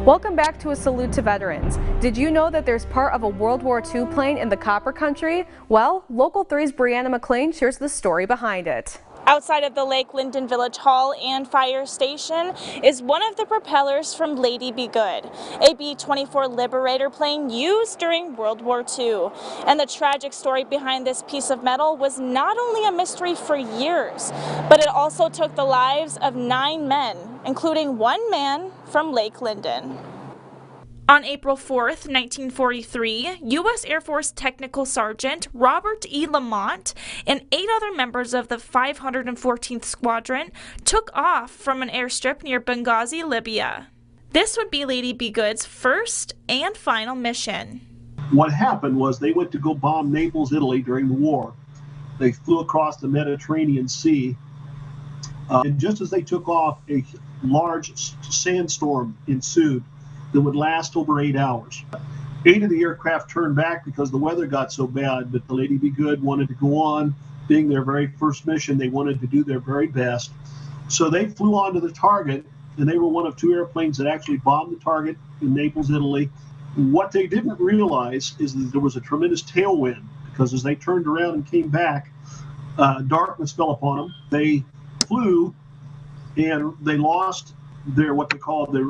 Welcome back to A Salute to Veterans. Did you know that there's part of a World War II plane in the Copper Country? Well, Local 3's Brianna McLean shares the story behind it. Outside of the Lake Linden Village Hall and Fire Station is one of the propellers from Lady Be Good, a B-24 Liberator plane used during World War II. And the tragic story behind this piece of metal was not only a mystery for years, but it also took the lives of 9 men, including 1 man from Lake Linden. On April 4th, 1943, U.S. Air Force Technical Sergeant Robert E. Lamont and 8 other members of the 514th Squadron took off from an airstrip near Benghazi, Libya. This would be Lady Be Good's first and final mission. What happened was they went to go bomb Naples, Italy during the war. They flew across the Mediterranean Sea, and just as they took off, a large sandstorm ensued that would last over 8 hours. 8 of the aircraft turned back because the weather got so bad, but the Lady Be Good wanted to go on. Being their very first mission, they wanted to do their very best. So they flew onto the target, and they were one of 2 airplanes that actually bombed the target in Naples, Italy. What they didn't realize is that there was a tremendous tailwind, because as they turned around and came back, darkness fell upon them. They flew, and they lost their what they call their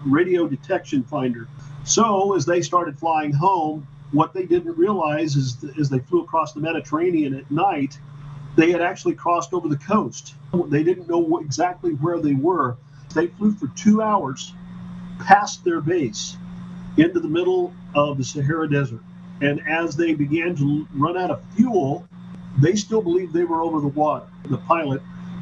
radio detection finder. So as they started flying home, what they didn't realize is as they flew across the Mediterranean at night, they had actually crossed over the coast. They didn't know exactly where they were. They flew for 2 hours past their base into the middle of the Sahara Desert. And as they began to run out of fuel, they still believed they were over the water. The pilot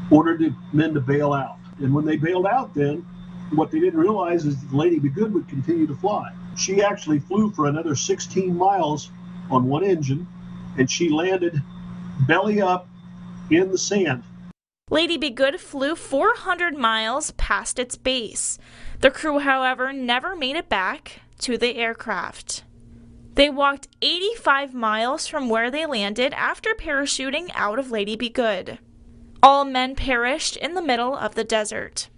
ordered the men to bail out. And when they bailed out then, what they didn't realize is that the Lady Be Good would continue to fly. She actually flew for another 16 miles on one engine, and she landed belly up in the sand. Lady Be Good flew 400 miles past its base. The crew, however, never made it back to the aircraft. They walked 85 miles from where they landed after parachuting out of Lady Be Good. All men perished in the middle of the desert.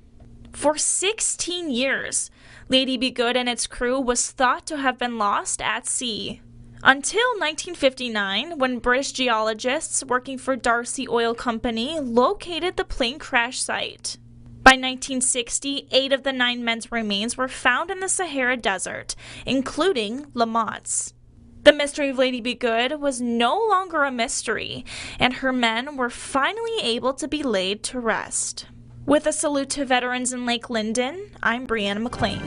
For 16 years, Lady Be Good and its crew was thought to have been lost at sea. Until 1959, when British geologists working for Darcy Oil Company located the plane crash site. By 1960, 8 of the 9 men's remains were found in the Sahara Desert, including Lamont's. The mystery of Lady Be Good was no longer a mystery, and her men were finally able to be laid to rest. With a salute to veterans in Lake Linden, I'm Brianna McLean.